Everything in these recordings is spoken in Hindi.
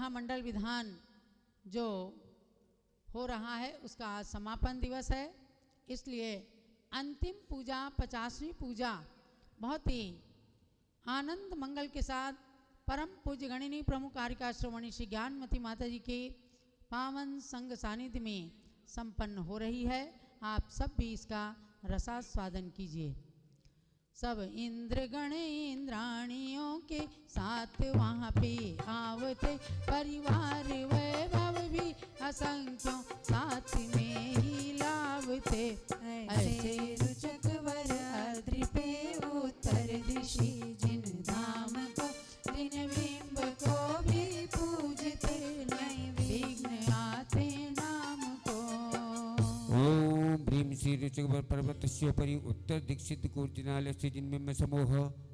महामंडल विधान जो हो रहा है उसका आज समापन दिवस है, इसलिए अंतिम पूजा 50वीं पूजा बहुत ही आनंद मंगल के साथ परम पूज्य गणिनी प्रमुख कारिका श्रोमणी श्री ज्ञानमती माता जी के पावन संग सानिध्य में संपन्न हो रही है। आप सब भी इसका रसास्वादन कीजिए। सब इंद्र गण इंद्राणियों के साथ वहाँ पे आवते, परिवार वैभव भी असंख्यों साथ में ही लावते। ऐसे रुचक वर अद्रि पे उत्तर दिशि, जिन धाम को दिन बिंब को भी पूजते, नहीं विघ्न आते नाम को। ओम भ्रीं श्री रुचक पर्वतस्योपरि उत्तर दीक्षित कूर्जनालयस्य जिन्में समूह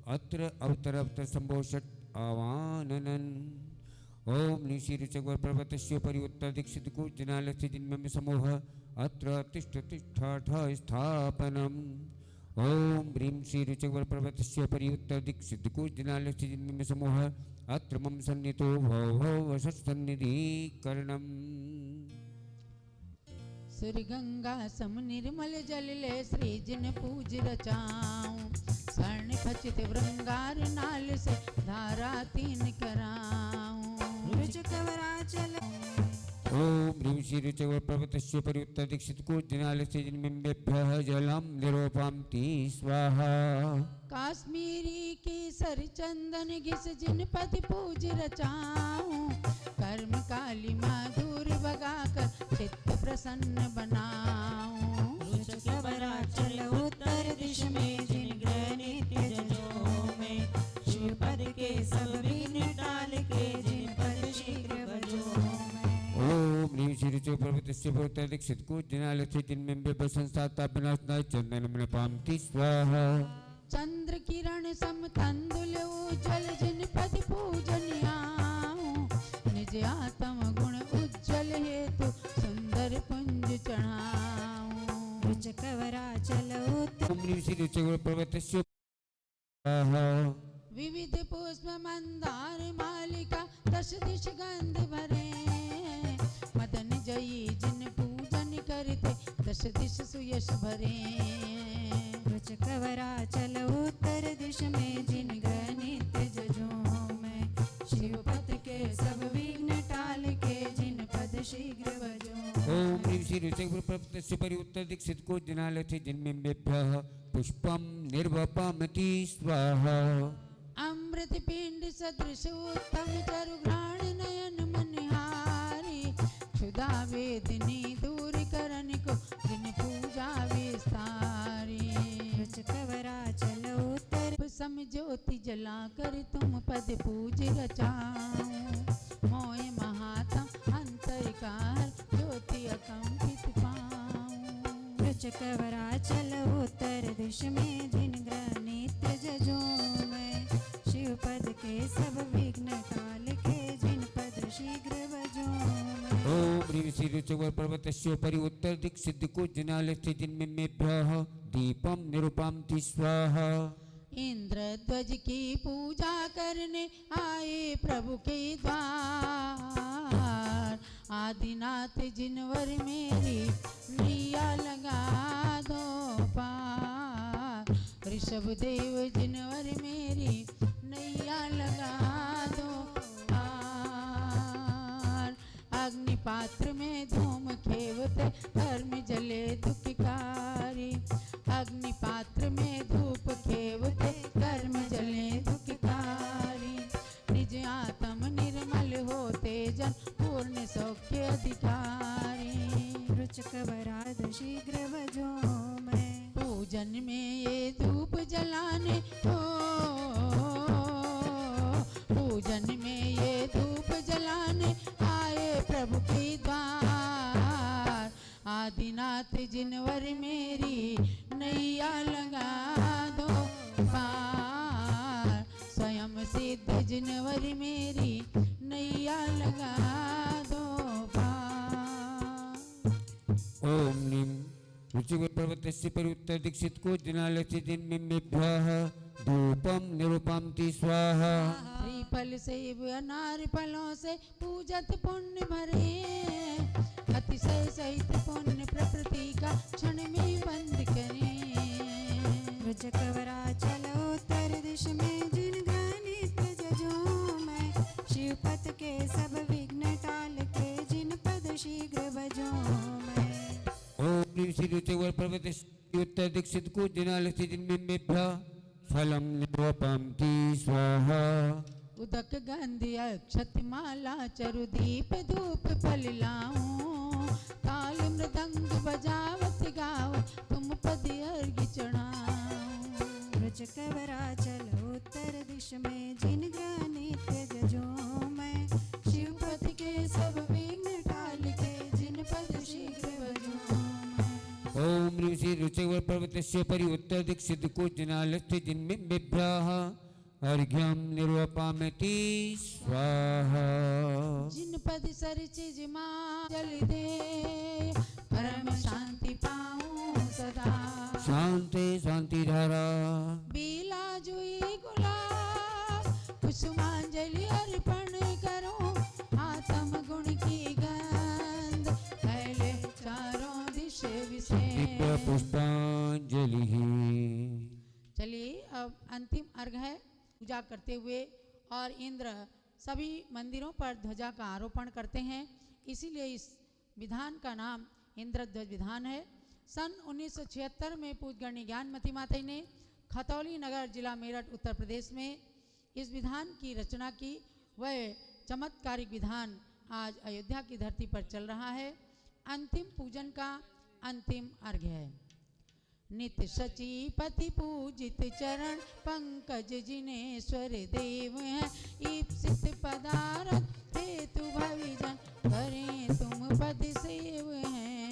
अत्र अवतर संभोषट आवाननन्। ओम श्री रुचक पर्वतस्योपरि उत्तर दीक्षित कूर्जनालयस्य जिन्में समूह अत्र तिष्ठ तिष्ठाठ स्थापनम्। ओम भ्रीं श्री रुचक पर्वतस्योपरि उत्तर दीक्षित कूर्जनालयस्य जिन्में समूह अत्र मम सन्नितो भव सन्निधिकरणम्। सुर गंगा सम निर्मल जल ले, श्री जिन पूज रचाऊं, स्वर्ण खचित वृंगार नाल से धारा तीन कराऊं। रुचकवराचल ओम ह्रीं श्री रुचक पर्वतस्योपरि उत्तर दीक्षित कूर्जनालयस्य जिन्मेभ्यः जलं निरूपन्ति स्वाहा। काश्मीरी केसर चंदन घिस जिन पद पूज रचाऊं, कर्म काली माधुर बगाकर चित्त प्रसन्न बनाऊं। रुचकवराचल उत्तर दिश में, जिन ग्रह नित्य जजों में, शिव पद के सब विघ्न टाल के, जिन पद शीघ्र भजो में। ओम ह्रीं श्री रुचक पर्वतस्योपरि उत्तर दीक्षित कूर्जनालयस्य जिन्मेभ्यः संस्थाता विनाशनाय चंदनं निपाम्ति स्वाहा। चंद्र किरण सम तंदुल उज्जवल जिन पद पूजनियाऊं, निज आत्म गुण उज्जवल हेतु सुंदर पुंज चढ़ाऊं। रुचकवराचल उत्तर ओम ह्रीं श्री रुचक पर्वतस्योपरि स्वाहा। विविध पुष्प मंदार मालिका दश दिश गंध भरे, मदन जयी जिन पूजन करते दश दिश सुयश भरे। रुचकवराचल उत्तर दिश में, जिन ग्रह नित्य जजों में, शिव पद के सब विघ्न टाल के, जिन पद शीघ्र भजो। ओम ह्रीं श्री रुचक पर्वतस्योपरि उत्तर दीक्षित कूर्जनालयस्य जिन्मेभ्यः पुष्पं निर्वपमति स्वाहा। अमृत पिंड सदृश उत्तम चरुघ्राण नयन मनहारी, क्षुधा वेदनी दूर करन को जिन पूजा विस्तारी। रुचकवराचल उत्तर सम ज्योति जला कर तुम पद पूज रचाऊं, मोय महात्म अंतर कार ज्योति अकंपित पाऊं। रुचकवराचल उत्तर दिश में, जिन ग्रह नित्य जजों में, शिव पद के सब विघ्न काल के, जिन पद शीघ्र भजो में। ओम ह्रीं श्री रुचक पर्वतस्योपरि उत्तर दीक्षित कूर्जनालयस्य जिन्मेभ्यः दीपं निरूपन्ति स्वाहा। इंद्रध्वज की पूजा करने आए प्रभु के द्वार, आदिनाथ जिनवर मेरी नैया लगा दो पार। ऋषभ देव जिनवर मेरी नैया लगा दो पार। अग्नि पात्र में धूम खेवते धर्म जले दुखकारी, अग्नि पात्र में धूप खेवते कर्म जले दुखकारी। निज आत्म निर्मल होते जन पूर्ण सौख्य अधिकारी। रुचकवराद शीघ्र भजो में, पूजन में ये धूप जलाने हो, पूजन में ये धूप जलाने आए प्रभु के द्वार। आदिनाथ जिनवर मेरी नैया लगा दो पार, स्वयं सिद्ध जिनवर मेरी नैया लगा दो पार। ओम नीं रुचिक पर्वतस्योपरि उत्तर दीक्षित कूर्जनालयस्य जिन्मेभ्यः धूपं निरूपन्ति स्वाहा। फल सेब अनार फलों से पूजत पुण्य भरे, अतिशय सहित पुण्य प्रकृति का क्षण में बंद करें। ब्रज कवरा चलो उत्तर दिश में, जिन ग्रह नेत्र जजो मैं, शिवपत के सब विघ्न टाल के, जिन पद शीघ्र बजो मैं। ओम ह्रीं श्री रुचवर पर्वत उत्तर दीक्षित को जिनालस्ति जिन्मेभ्यः फलं निरूपन्ति स्वाहा। उदक गंधि अक्षत माला चरु दीप धूप फल लाऊं, ताल मृदंग बजावत गावत तुम पद अर्घ्य चढ़ाऊं। ब्रज कवरा चलो उत्तर दिश में, जिन ग्रह नेत्र जजो मैं, शिवपत के सब विघ्न टाल के, जिन पद शीघ्र बजो मैं। ओम ह्रीं श्री रुचवर पर्वतस्य परि उत्तर दीक्षित को जिनालस्ति जिन्मेभ्यः अर्घ्यं निरूपयामि स्वाहा। जिन पद सरचिज मां जल दे, परम शांति पाऊं सदा। शांति शांति धारा बीला जुई गुलाब कुसुमांजलि अर्पण करूं, आत्म गुण की गंध फैले चारों दिश विषे। दिव्य पुष्पांजलि। चलिए अब अंतिम अर्घ है। पूजा करते हुए और इंद्र सभी मंदिरों पर ध्वजा का आरोपण करते हैं, इसीलिए इस विधान का नाम इंद्रध्वज विधान है। सन 1976 में पूज्यगण्य ज्ञानमती माता ने खतौली नगर जिला मेरठ उत्तर प्रदेश में इस विधान की रचना की। वह चमत्कारिक विधान आज अयोध्या की धरती पर चल रहा है। अंतिम पूजन का अंतिम अर्घ्य है। नित्य सचीपति पूजित चरण पंकज जिनेश्वर देव हैं, ईप्सित पदारथ हेतु भविजन करें तुम पद सेव हैं।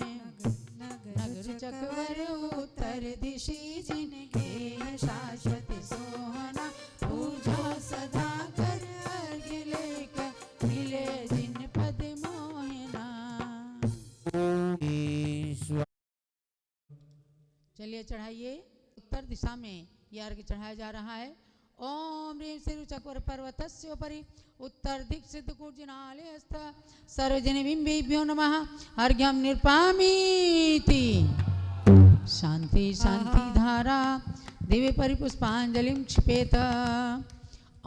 नगर चकवर उत्तर दिशि जिनके है शाश्वत सोहना, पूजो सदा कर अर्घ्य लेकर मिले जिन पद मोहना। चलिए चढ़ाइए। उत्तर दिशा में यह अर्घ्य चढ़ाया जा रहा है। ओम ह्रीं श्री रुचवर पर्वतस्योपरि उत्तर दीक्षित कूर्जिनालयस्थ सर्वजनबिंबेभ्यो नमः अर्घ्यं निरूपयामीति। शांति शांति धारा दिव्य परिपुष्पांजलिं क्षिपेत।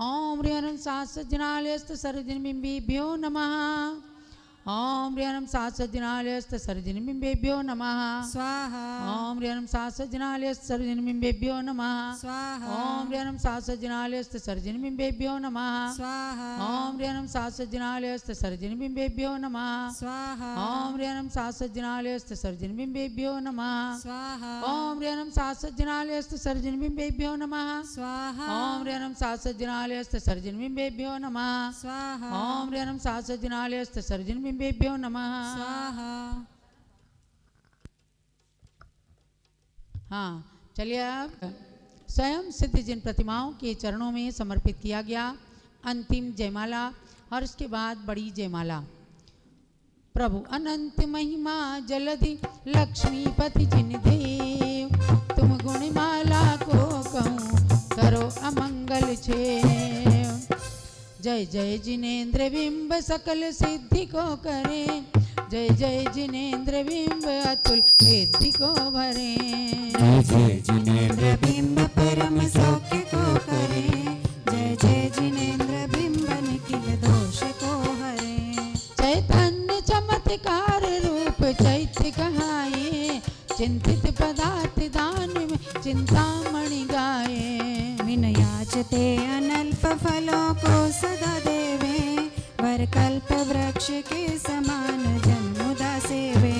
ओम ह्रीं सहस्रजनालयस्थ सर्वजनबिंबेभ्यो नमः। ओम ह्रीं सहस्रजनालयस्थ सर्वजनबिंबेभ्यो नमः स्वाहा। ओम ह्रीं सहस्रजनालयस्थ सर्वजनबिंबेभ्यो नमः स्वाहा। ओम ह्रीं सहस्रजनालयस्थ सर्वजनबिंबेभ्यो नमः स्वाहा। ओम ह्रीं सहस्रजनालयस्थ सर्वजनबिंबेभ्यो नमः स्वाहा। ओम ह्रीं सहस्रजनालयस्थ सर्वजनबिंबेभ्यो नमः स्वाहा। ओम ह्रीं सहस्रजनालयस्थ सर्वजनबिंबेभ्यो नमः स्वाहा। ओम ह्रीं सहस्रजनालयस्थ सर्वजनबिंबेभ्यो नमः स्वाहा। ओम ह्रीं सहस्रजनालयस्थ सर्वजनबिंबेभ्यो नमः स्वाहा। हाँ चलिए अब स्वयं सिद्ध जिन प्रतिमाओं के चरणों में समर्पित किया गया अंतिम जयमाला और उसके बाद बड़ी जयमाला। प्रभु अनंत महिमा जलधि लक्ष्मीपति जिन देव, तुम गुणमाला को कहूँ करो अमंगल छे। जय जय जिनेन्द्र बिंब सकल सिद्धि को करे, जय जय जिनेन्द्र बिंब अतुल रिद्धि को भरे। जय जय जिनेन्द्र बिंब परम सौख्य को करे, जय जय जिनेन्द्र बिंब निखिल दोष को हरे। चैतन्य चमत्कार रूप चैत्य कहाए, चिंतित पदार्थ दान में चिंतामणि गाए। विनयाचते अनल्प फलों को सदा देवे, वर कल्प वृक्ष के समान जन्मुदा सेवे।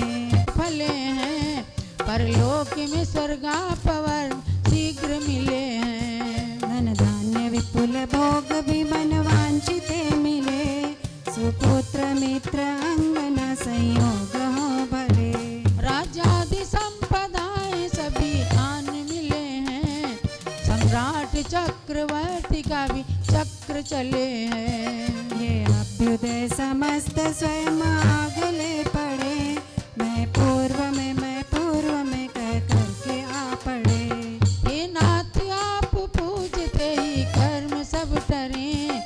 फले हैं परलोक में स्वर्गापवर शीघ्र मिले हैं। धन धान्य विपुल भोग भी मन वांछिते मिले, सुपुत्र मित्र अंगना संयोग हो भले। राजादि संपदाएं सभी आन मिले हैं, सम्राट चक्रवर्ती का भी चक्र चले हैं। ये अभ्युदय समस्त स्वयं आगले पड़े, मैं पूर्व में कह करके आ पड़े। हे नाथ आप पूजते ही कर्म सब टरे,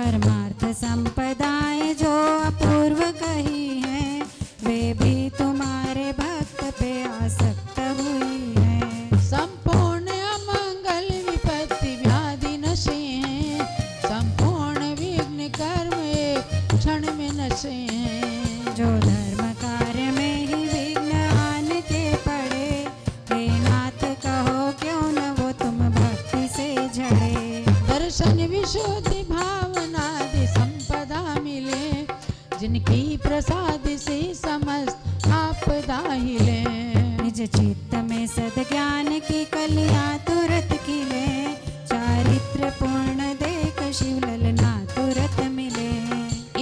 परमार्थ संपदाएं जो अपूर्व कही हैं, वे भी तुम्हारे भक्त पे आसक्त हुई हैं। संपूर्ण अमंगल विपत्ति व्याधि नशे हैं, संपूर्ण विघ्न कर्म एक क्षण में नशे हैं। जो धर्म कार्य में ही विघ्न आन के पड़े, हे नाथ कहो क्यों न वो तुम भक्ति से झड़े। दर्शन विशुद्धि भावनादि संपदा मिले, जिनकी प्रसाद से समस्त आपदा हिले। निज चित्त में सद्ज्ञान की कलियां तुरत खिले, चारित्र पूर्ण देख शिवललना तुरत मिले।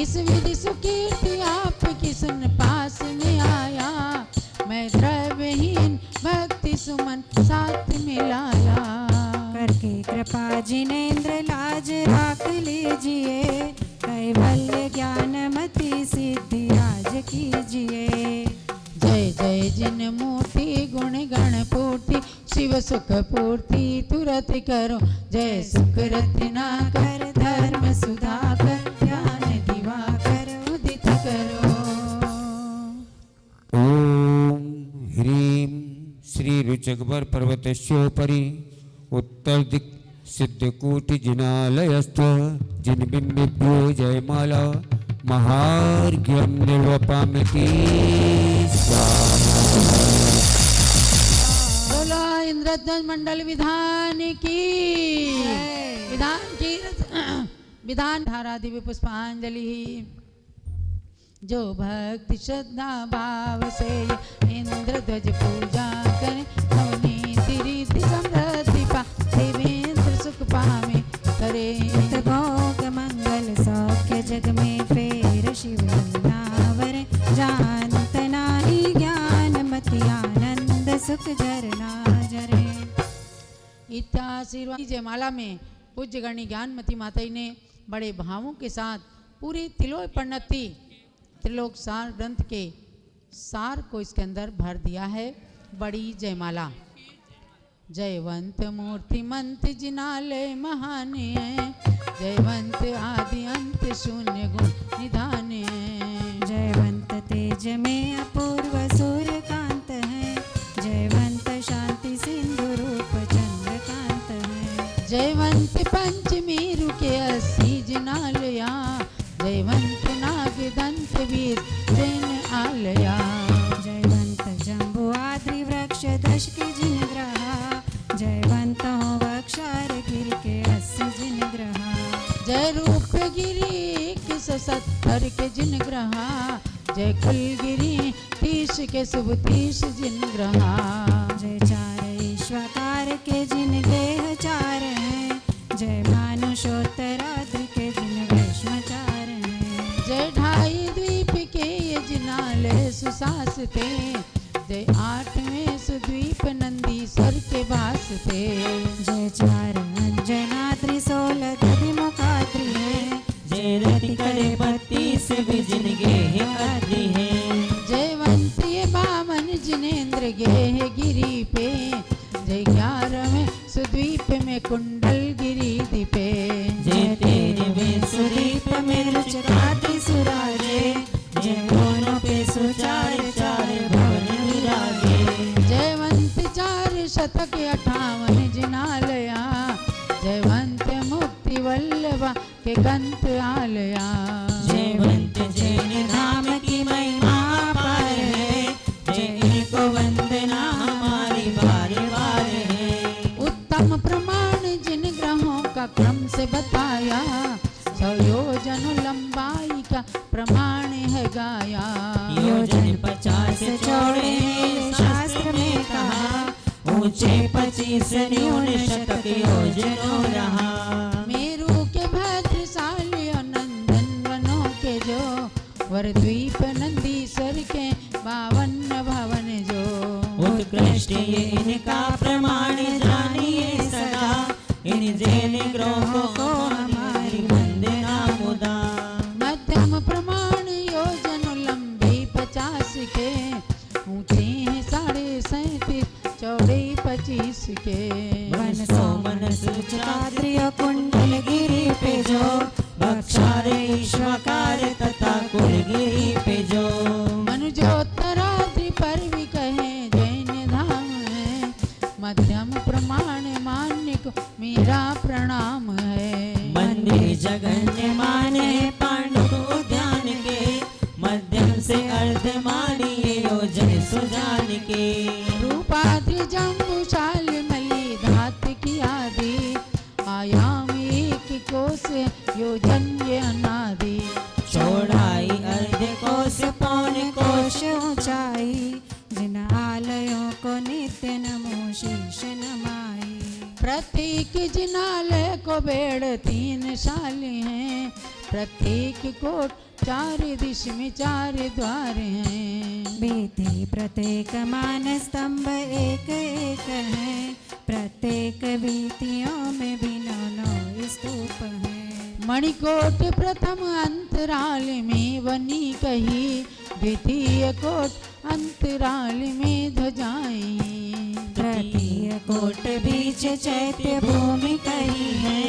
इस विधि सुकीर्ति आपकी सुन पास में आया, मैं द्रव्यहीन भक्ति सुमन साथ मिलाया। करके कृपा जिनेन्द्र लाज राख लीजिए, कैवल्य ज्ञान मति सिद्धि राज कीजिए। जय जय जिन मूर्ति गुण गण पूर्ति, शिव सुख पूर्ति तुरत करो। जय सुख रत्ना कर धर्म सुधाकर, ज्ञान दिवाकर उदित करो। ओम ह्रीं श्री रुचकबर पर्वतस्योपरि उत्तर दिक् सिद्धकूटि जिनालयस्थ जिनबिंबिभ्यो जयमाला महार्घ्यं निर्वपामिति स्वाहा। बोलो इंद्रध्वज मंडल विधान की विधान की विधान धारा दिव्य पुष्पांजलि। जो भक्ति श्रद्धा भाव से इंद्रध्वज पूजा करे, नवनीति रीति समृद्धि पा देवेंद्र सुख पावे करे। भोग मंगल सौख्य जग में फेर शिवनावर, जानत नाही ज्ञान मति आनंद सुख झरना जरे। इत्याशीर्वाद जयमाला में पूज्य गणी ज्ञानमती माता जी ने बड़े भावों के साथ पूरी तिलोक प्रणति त्रिलोक सार ग्रंथ के सार को इसके अंदर भर दिया है। बड़ी जयमाला। जयवंत मूर्तिमंत जिनालय महान है, जयवंत आदि अंत शून्य गुण निधान है। जयवंत तेज में अपूर्व सूर्यकांत है, जयवंत शांति सिंधु रूप चंद्रकांत है। जयवंत पंचमेरु के 80 जिनालया, जयवंत नाग दंत वीर जैन आलया। जयवंत जम्बु आद्रि वृक्ष दश के जिन ग्रहा, जयवंत हो वक्षार गिर के 80 जिन ग्रहा। जय रूप गिरी 170 के जिन ग्रहा, जय कुलगिरी 30 के शुभ 30 जिन ग्रहा। जय चार ईश्वकार के जिन गेह चार हैं, जय मानुषोत्तराद्रि के जिन वैष्णचार हैं। जय ढाई द्वीप के ये जिनालय सुशासते, जय 8वें सुद्वीप नंदीश्वर के वास थे। जय चार अंजनाद्रि 16 दधिमुखाद्रि हैं, जय रति करे 32 विजिन गेह आद्रि हैं। जयवंत ये 52 जिनेन्द्र गेह गिरी पे, जय 11वें सुद्वीप में कुंडल गिरी दीपे। जय 13वें सुदीप में रुचकाति सुराजे, जय दोनों पे सुचार चार भवन विराजे। जयवंत 4 शतक 58 जिनालया, जयवंत मुक्ति वल्लभा के गंत आलया। जयवंत जैन धाम की महिमा पार है, जय को वंदना हमारी बार बार है। उत्तम प्रमाण जिन ग्रहों का क्रम से बताया, 100 योजन लंबाई का प्रमाण है गाया। योजन 50 चौड़े शास्त्र में कहा, ऊंचे 25 न्यून शतक योजनों रहा। मेरू के भद्रशाली और नंदन वनों के जो, वरद्वीप नंदीश्वर के 52 भवन जो। उत्कृष्ट ये इनका प्रमाण जानिए सदा, इन जैन ग्रहों को हमारी वंदना मुदा। मध्यम प्रमाण योजन लंबे 50 के, ऊंचे हैं 37.5 चौड़े 25 के। वन सोमन सुचाद्रि कुंडल गिरी पे जो, वक्ष एक जिनालय को बेड़ 3 शाली हैं, प्रत्येक कोट 4 दिश में 4 द्वार हैं। बीती प्रत्येक मान स्तंभ एक एक है, प्रत्येक बीतियों में भी 9 स्तूप हैं। मणिकोट प्रथम अंतराल में बनी कही, द्वितीय कोट अंतराल में ध्वजाएं। तृतीय कोट बीच चैत्य भूमि कही है,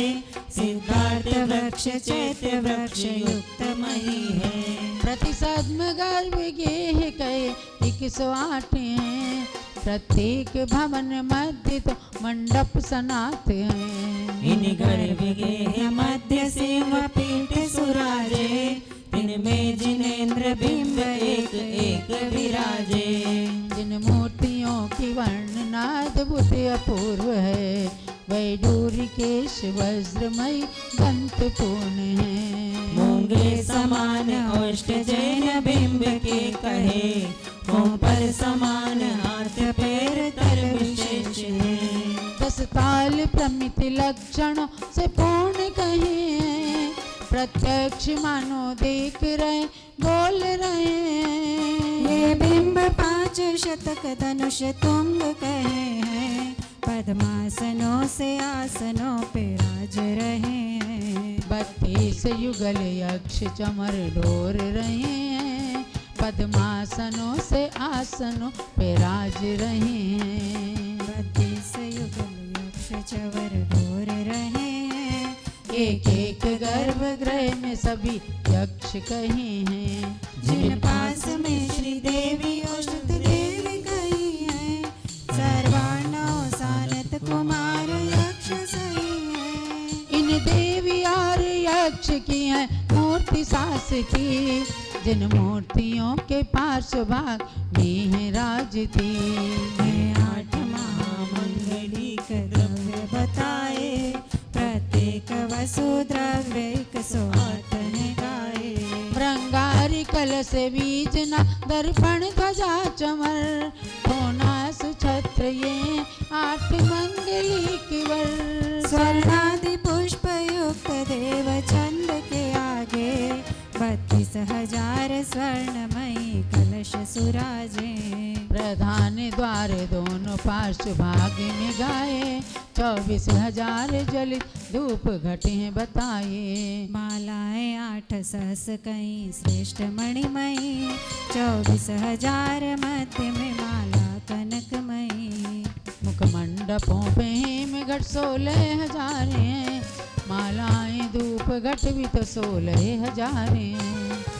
सिद्धार्थ वृक्ष चैत्य वृक्ष युक्त मही है। प्रतिशत में गर्भ गेह कहे 108 हैं, प्रत्येक भवन मध्य तो मंडप सनात हैं। इन गर्भ गेह मध्य सिंह पीठ सुराजे, इनमें जिनेन्द्र बिंब एक एक विराजे। जिन मूर्तियों की वर्णना अद्भुत अपूर्व है, वैडूर्य केश वज्रमयी दंत पूर्ण है। मूंगे समान ओष्ठ जैन बिंब के कहे, हों पर समान हाथ पैर तर विशेष है। 10 ताल प्रमित लक्षणों से पूर्ण कहे हैं, प्रत्यक्ष मानो देख रहे बोल रहे हैं। ये बिंब 5 शतक धनुष तुंग कहे हैं, पद्मासनों से आसनों पे राज रहे हैं। 32 युगल यक्ष चमर डोर रहे हैं, पद्मासनों से आसनों पे राज रहे हैं। 32 युगल यक्ष चवर डोर रहे हैं, एक एक गर्भगृह में सभी यक्ष कहे हैं। जिन पास में श्री देवी औषध देवी कही है, सर्वाणव सानत कुमार यक्ष सही है। इन देवी और यक्ष की है मूर्ति शासकी, जिन मूर्तियों के पार्श्व भाग में है राजती। 8 महामंगलिक द्रव्य बताए, प्रत्येक वसु द्रव्य 108 है गाए। श्रृंगारी कलश बीजना दर्पण ध्वजा चमर, होना सुछत्र ये 8 मंगलिक वर। स्वर्णादि पुष्प युक्त देव चंद के आगे, 32,000 स्वर्णमयी कलश सुराजे। प्रधान द्वार दोनों पार्श्व भाग में गाए, 24,000 जलित धूप घटे बताए। मालाएं 8 सहस कई श्रेष्ठ मणिमयी, 24,000 मध्य में माला कनकमयी। मुखमंडपों पे में घट 16,000 हैं, मालाएं धूप घट भी तो 16,000 हैं।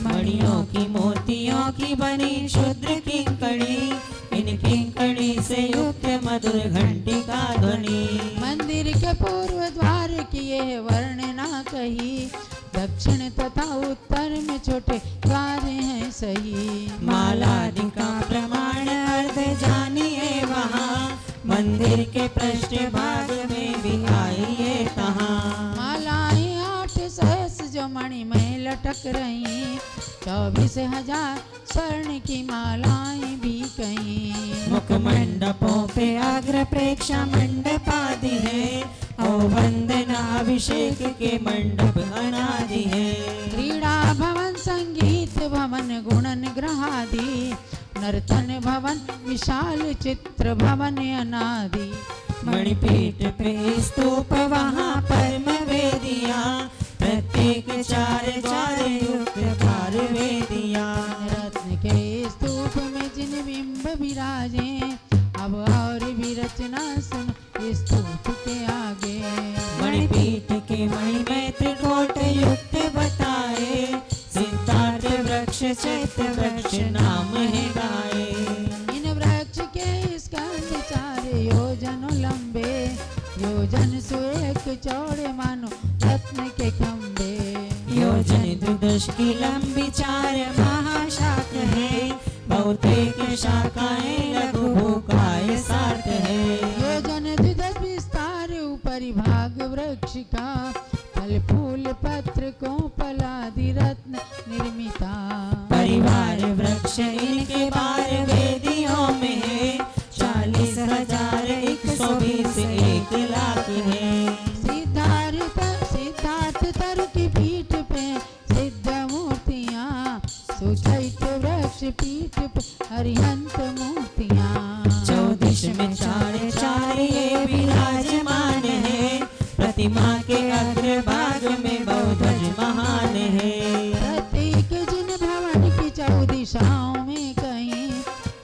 मणियों की मोतियों की बनी शुद्र किंकणी, इन किंकणी से युक्त मधुर घंटी का ध्वनि। मंदिर के पूर्व द्वार की यह वर्णना कही, दक्षिण तथा उत्तर में छोटे द्वार हैं सही। मालादि का प्रमाण अर्ध जानिए वहाँ, मंदिर के पृष्ठ भाग में भी आइए तहाँ। मालाएं 8 सहस जो मणि में लटक रही, 24,000 स्वर्ण की मालाएं भी कहीं। मुख मंडपों पे अग्र प्रेक्षा मंडप आदि है, और वंदना अभिषेक के मंडप अनादि है। क्रीड़ा भवन संगीत भवन गुणन ग्रहादि, नर्तन भवन विशाल चित्र भवन अनादि। मणिपीठ पे स्तूप वहाँ परम वेदिया, प्रत्येक 4 युक्त 12 वेदिया। रत्न के स्तूप में जिन बिंब विराजे, अब और भी रचना सुन स्तूप के आगे। मणिपीठ के मणि में त्रिकोट युक्त बताए, सिद्धार्थ वृक्ष चैत्य वृक्ष नाम है गाए। इन वृक्ष के स्कंद 4 योजन लंबे, योजन सुएक चौड़े मानो रत्न के खंबे। योजन 2 की लंबी 4 महाशाख है, बहुतेक शाखाएं लघु भूकाय 7 है। योजन 2 विस्तार ऊपरी भाग वृक्ष का, फल फूल पत्र को पलादि रत्न निर्मिता। परिवार वृक्ष इनके 12 वेदियों में है, 40,120 1 लाख है। अरिहंत मूर्तियाँ। चौदिश में चार चार ये विराजमान है, प्रतिमा के अग्रभाग में बहुध्वज महान है। प्रत्येक जिन भवन की 14 दिशाओं में कहीं,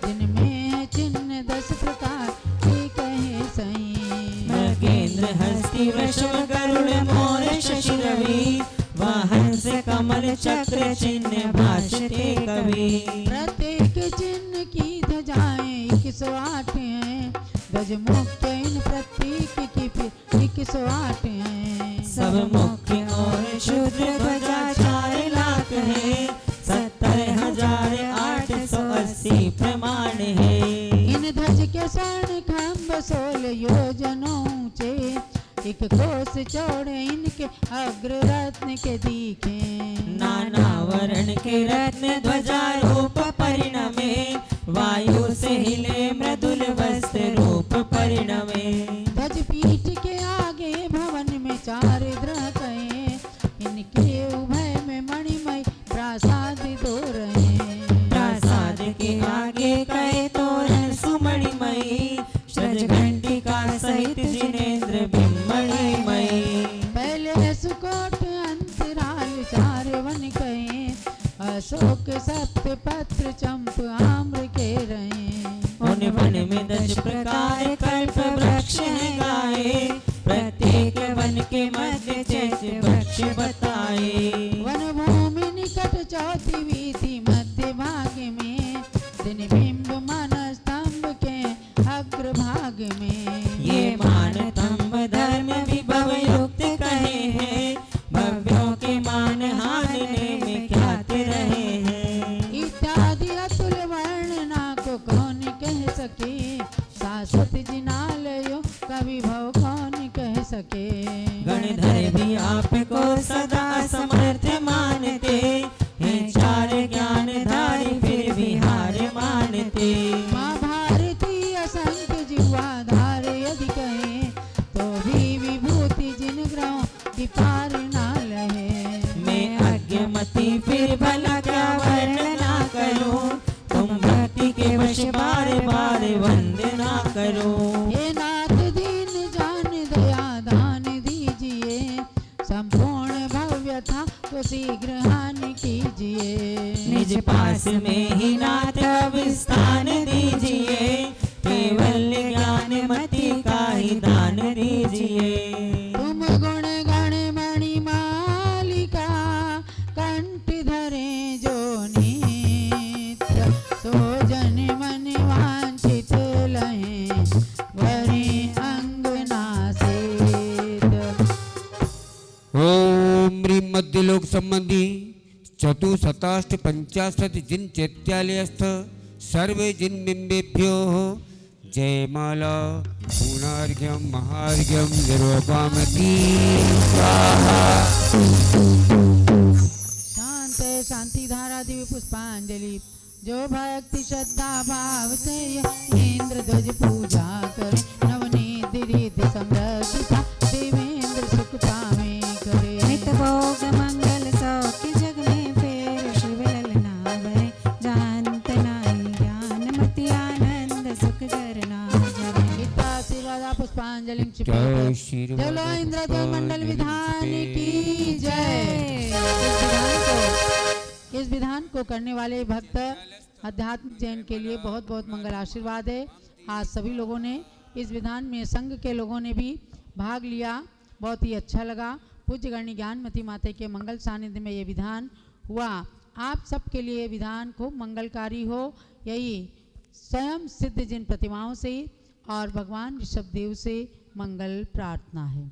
जिनमें है चिन्ह 10 प्रकार के कहे सही। मृगेंद्र हस्ती वृषभ गरुड़ मोर शशि रवि, वाहन से कमल चक्र चिन्ह भाषते कवि। प्रत्येक चिन्ह की ध्वजाएं 108 हैं, ध्वज मुख्य इन प्रत्येक की फिर 108 हैं। सब मुख्य और शूद्र ध्वजा 4 लाख है, 70,880 प्रमाण है। इन ध्वज के स्वर्ण खंभ 16 योजनों ऊंचे, 1 कोस चौड़े इनके अग्र रत्न के दिखे। नाना वर्ण के रत्न ध्वजारूप परिणमे, वायु से हिले मृदुल वस्त्र रूप परिणमे। ध्वज पीठ के आगे भवन में 4 द्रह कहे, इनके उभय में मणिमय प्रासाद 2 रहे। प्रासाद के आगे कहे तोरण सुमणिमयी, सज घंटिका सहित जिनेन्द्र बिम्मणिमयी। पहले सुकोट अंतराल 4 वन कहे, अशोक सप्त पत्र चंप आम्र के रहे। उन वन में 10 प्रकार कल्प वृक्ष हैं गाए, प्रत्येक वन के मध्य चैत्य वृक्ष बताए। वन भूमि निकट 4 वीथी मध्य भाग में, दिन बिंब मन स्तंभ के अग्र भाग में। ये मान तंब धर्म विभव युक्त कहे हैं, भव्यों के मान हारने में ख्यात रहे हैं। इत्यादि अतुल वर्णना को कौन कह सके, शाश्वत जिनालयो का विभव कौन कह सके। गणधर भी आपको सदा समर्थ मानते हैं, 4 ज्ञानधारी फिर भी हार मानते। माँ भारती असंख्य जीवाधार यदि कहे, तो भी विभूति जिन ग्रहों की पार ना लहे। मैं अज्ञमति फिर भला क्या वर्णना करूं, तुम भक्ति के वश बार बार वंदना करो। हे नाथ दीन जान दया दान दीजिए, संपूर्ण भव्यता को शीघ्र हानि कीजिए। निज पास में ही नाथ विस्थान दीजिए, केवल ज्ञान मति का ही दान दीजिए। तुम गुण गण मणि मालिका, कंठ धरे जो नेत्र, सो जन मन वांछित लहे, वरे अंग नासेत। ओम ह्रीं मध्यलोक संबंधी 457 जिन चैत्यालयस्थ सर्वे जिन बिंबेभ्यो जयमाला पूर्णार्घ्यम महार्घ्यम निर्वपामती स्वाहा। शांत शांति धारा दिव्य पुष्पांजलि। जो भक्ति श्रद्धा भाव से इंद्र ध्वज पूजा करे, नवनीत रिद्धि समृद्धिता देवेंद्र सुख पावे करे। नित भोग मंगल सौख्य जग में फेर, शिव ललना भरे जानत नाई, ज्ञान मति आनंद सुख करना जरे। गीता आशीर्वाद पुष्पांजलि जय श्री चलो इंद्रदेव मंडल विधान की जय। इस विधान को करने वाले भक्त अध्यात्म जैन के लिए बहुत बहुत मंगल आशीर्वाद है। आज सभी लोगों ने इस विधान में संघ के लोगों ने भी भाग लिया, बहुत ही अच्छा लगा। पूज्य गणी ज्ञानमती माता के मंगल सानिध्य में ये विधान हुआ। आप सबके लिए विधान खूब मंगलकारी हो, यही स्वयं सिद्ध जिन प्रतिमाओं से और भगवान ऋषभदेव से मंगल प्रार्थना है।